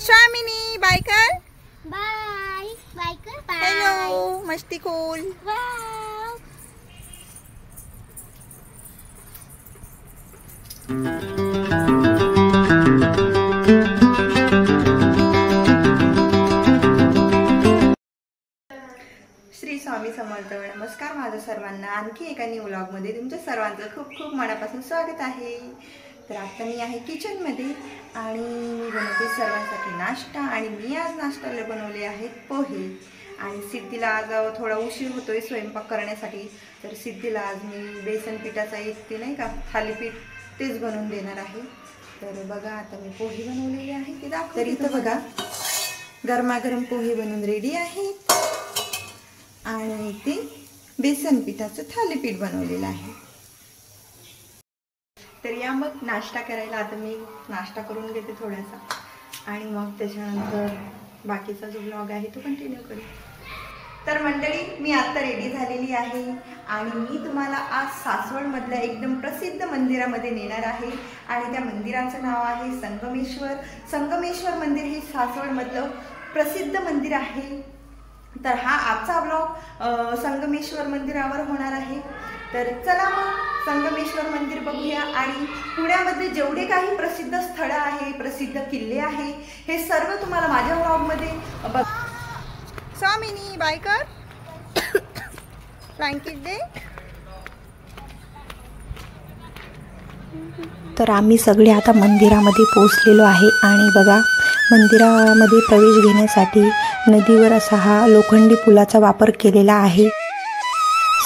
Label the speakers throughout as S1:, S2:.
S1: स्वामिनी bye कर.
S2: Bye bye कर. Bye.
S1: Hello मस्ती खोल.
S2: वाव.
S1: श्री स्वामी समर्थ. नमस्कार माझ्या सर्वांना. आणखी एका न्यू व्लॉगमध्ये तुमच्या सर्वांचं खूप खूप मनापासून स्वागत आहे. तर आता मी आहे किचनमध्ये आणि मी बनवते सर्वांसाठी नाश्ता. आणि मी आज नाश्त्याला बनवले आहेत पोहे. आणि सिद्धीला आज थोडा उशीर होतोय स्वयंपाक करण्यासाठी. तर सिद्धीला आज मी बेसन पिठाचा एक ते नाही का थालीपीठ तेच बनवून देणार आहे. तर बघा आता मी पोहे बनवलेले आहे ते दाखवते. तर इथं बघा गरमागरम पोहे बनवून रेडी आहेत आणि इथे बेसन पिठाचं थालीपीठ बनवलेलं आहे. तर या मग नाश्ता करायला. आता मी नाश्ता करून घेते थोडासा आणि मग त्याच्यानंतर बाकीचा जो ब्लॉग आहे तो कंटिन्यू करू. तर मंडळी मी आता रेडी झालेली आहे आणि मी तुम्हाला आज सासवडमधल्या एकदम प्रसिद्ध मंदिरामध्ये नेणार आहे. आणि त्या मंदिराचं नाव आहे संगमेश्वर. संगमेश्वर मंदिर हे सासवडमधलं प्रसिद्ध मंदिर आहे. तर हा आजचा ब्लॉग संगमेश्वर मंदिरावर होणार आहे. तर चला मग संगमेश्वर मंदिर बघूया. आणि पुण्यामध्ये जेवढे काही प्रसिद्ध स्थळं आहे, प्रसिद्ध किल्ले आहे, हे सर्व तुम्हाला माझ्या ब्लॉगमध्ये बघ. स्वामिनी बाय कर. ब्लँकेट दे.
S3: तर आम्ही सगळे आता मंदिरामध्ये पोहोचलेलो आहे. आणि बघा मंदिरामध्ये प्रवेश घेण्यासाठी नदीवर असा हा लोखंडी पुलाचा वापर केलेला आहे.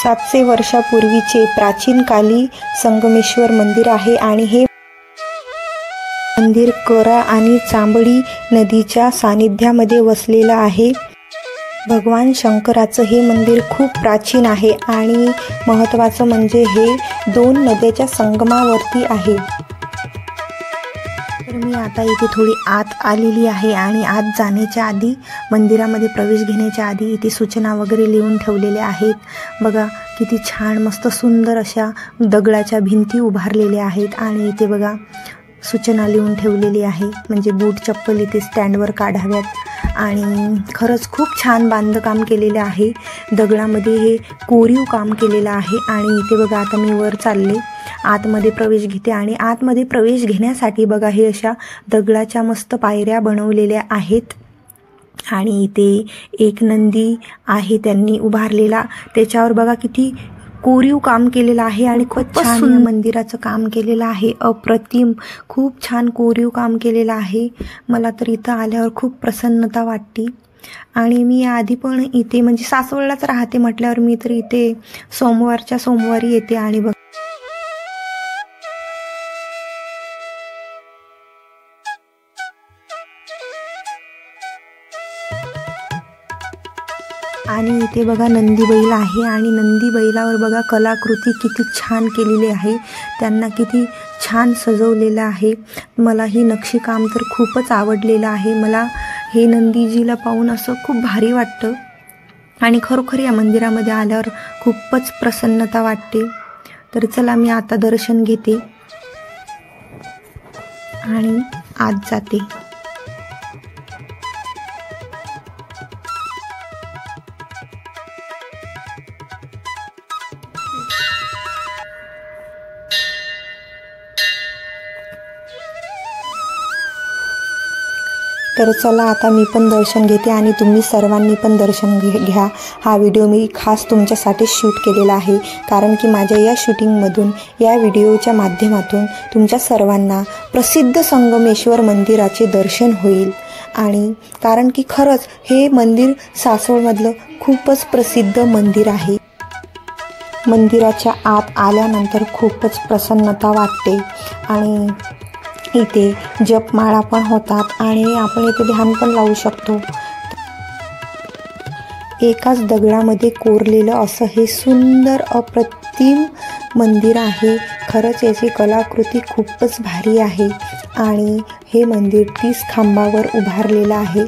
S3: 700 वर्षापूर्वीचे प्राचीनकाली संगमेश्वर मंदिर आहे. आणि हे मंदिर करा आणि चांबडी नदीच्या सानिध्यामध्ये वसलेलं आहे. भगवान शंकराचं हे मंदिर खूप प्राचीन आहे आणि महत्त्वाचं म्हणजे हे 2 नद्याच्या संगमावरती आहे. तर मी आता इथे थोडी आत आलेली आहे आणि आत जाण्याच्या आधी मंदिरामध्ये प्रवेश घेण्याच्या आधी इथे सूचना वगैरे लिहून ठेवलेल्या आहेत. बघा किती छान मस्त सुंदर अशा दगडाच्या भिंती उभारलेल्या आहेत. आणि इथे बघा सूचना लिहून ठेवलेली आहे म्हणजे बूट चप्पल इथे स्टँडवर काढाव्यात. आणि खरंच खूप छान बांधकाम केलेलं आहे. दगडामध्ये हे कोरीव काम केलेलं आहे. आणि इथे बघा आता मी वर चालले आतमध्ये प्रवेश घेते. आणि आतमध्ये प्रवेश घेण्यासाठी बघा हे अशा दगडाच्या मस्त पायऱ्या बनवलेल्या आहेत. आणि इथे एक नंदी आहे त्यांनी उभारलेला. त्याच्यावर बघा किती कोरीव काम केलेलं आहे आणि खूप छान मंदिराचं काम केलेलं आहे. अप्रतिम खूप छान कोरीव काम केलेलं आहे. मला तर इथं आल्यावर खूप प्रसन्नता वाटते. आणि मी आधी पण इथे म्हणजे सासवडलाच राहते म्हटल्यावर मी तर इथे सोमवारच्या सोमवारी येते. आणि बघ आणि इथे बघा नंदी बैल आहे. आणि नंदी बैलावर बघा कलाकृती किती छान केलेली आहे. त्यांना किती छान सजवलेलं आहे. मला ही नक्षीकाम तर खूपच आवडलेलं आहे. मला हे नंदीजीला पाहून असं खूप भारी वाटतं. आणि खरोखर या मंदिरामध्ये आल्यावर खूपच प्रसन्नता वाटते. तर चला मी आता दर्शन घेते आणि आत जाते. तर चला आता मी पण दर्शन घेते आणि तुम्ही सर्वांनी पण दर्शन घ्या. हा व्हिडिओ मी खास तुमच्यासाठी शूट केलेला आहे कारण की माझ्या या शूटिंगमधून या व्हिडिओच्या माध्यमातून तुमच्या सर्वांना प्रसिद्ध संगमेश्वर मंदिराचे दर्शन होईल. आणि कारण की खरंच हे मंदिर सासवडमधलं खूपच प्रसिद्ध मंदिर आहे. मंदिराच्या आत आल्यानंतर खूपच प्रसन्नता वाटते. आणि इथे जपमाळा पण होतात आणि आपण इथे ध्यान पण लावू शकतो. एकाच दगडामध्ये कोरलेलं असं हे सुंदर अप्रतिम मंदिर आहे. खरंच याची कलाकृती खूपच भारी आहे. आणि हे मंदिर 30 खांबावर उभारलेलं आहे.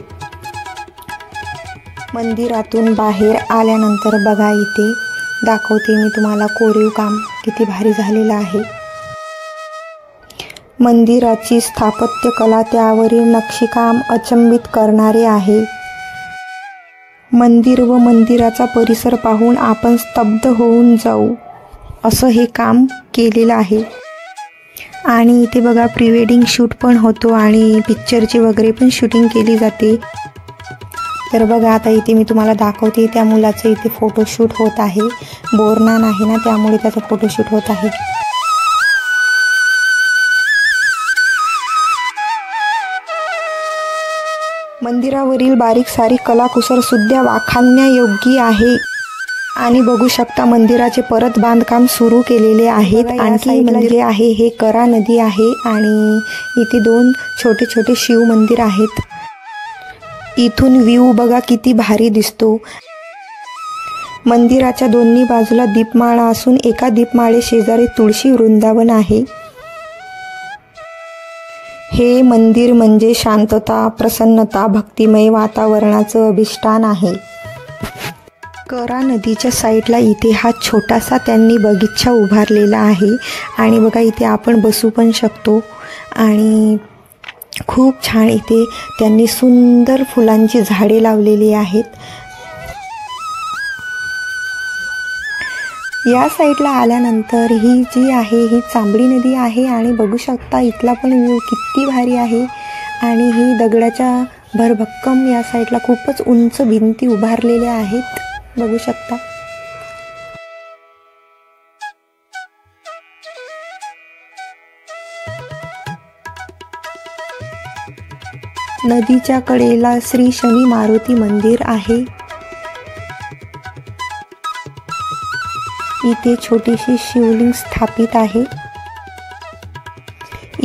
S3: मंदिरातून बाहेर आल्यानंतर बघा इथे दाखवते मी तुम्हाला कोरीव काम किती भारी झालेलं आहे. मंदिराची स्थापत्यकला, त्यावरील नक्षीकाम अचंबित करणारे आहे. मंदिर व मंदिराचा परिसर पाहून आपण स्तब्ध होऊन जाऊ असं हे काम केलेलं आहे. आणि इथे बघा प्री वेडिंग शूट पण होतो आणि पिक्चरची वगैरे पण शूटिंग केली जाते. तर बघा आता इथे मी तुम्हाला दाखवते, त्या मुलाचं इथे फोटोशूट होत आहे. बोरनान आहे ना, त्यामुळे त्याचं फोटोशूट होत आहे. मंदिरावरील बारीक सारीक कलाकुसर सुद्धा वाखाणण्यायोग्य आहे. आणि बघू शकता मंदिराचे परत बांधकाम सुरू केलेले आहेत. आणखी मंदिर आहे, हे करा नदी आहे आणि इथे 2 छोटे छोटे शिव मंदिर आहेत. इथून व्ह्यू बघा किती भारी दिसतो. मंदिराच्या दोन्ही बाजूला दीपमाळा असून एका दीपमाळे शेजारी तुळशी वृंदावन आहे. हे मंदिर म्हणजे शांतता, प्रसन्नता, भक्तिमय वातावरणाचं अभिष्ठान आहे. करा नदीच्या साईडला इथे हा छोटासा त्यांनी बगीचा उभारलेला आहे. आणि बघा इथे आपण बसू पण शकतो. आणि खूप छान इथे त्यांनी सुंदर फुलांची झाडे लावलेली आहेत. या साईडला आल्यानंतर ही जी आहे ही चांबडी नदी आहे. आणि बघू शकता इथला पण व्ह्यू किती भारी आहे. आणि ही दगडाच्या भरभक्कम या साईडला खूपच उंच भिंती उभारलेल्या आहेत, बघू शकता. नदीच्या कडेला श्री शनी मारुती मंदिर आहे. इथे छोटीशी शिवलिंग स्थापित आहे.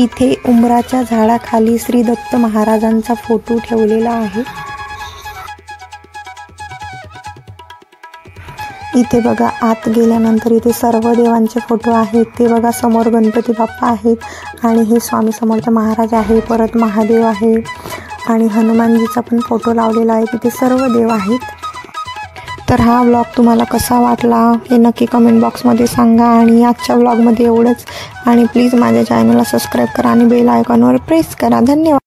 S3: इथे उंबराच्या झाडाखाली श्री दत्त महाराजांचा फोटो ठेवलेला आहे. इथे बघा आत गेल्यानंतर इथे सर्व देवांचे फोटो आहेत. ते बघा समोर गणपती बाप्पा आहेत आणि हे स्वामी समर्थ महाराज आहे, परत महादेव आहे आणि हनुमानजीचा पण फोटो लावलेला आहे. तिथे सर्व देव आहेत. तर हा व्लॉग तुम्हाला कसा वाटला हे नक्की कमेंट बॉक्समध्ये सांगा. आणि आजच्या व्लॉगमध्ये एवढंच. आणि प्लीज माझ्या चॅनलला सबस्क्राईब करा आणि बेल आयकॉनवर प्रेस करा. धन्यवाद.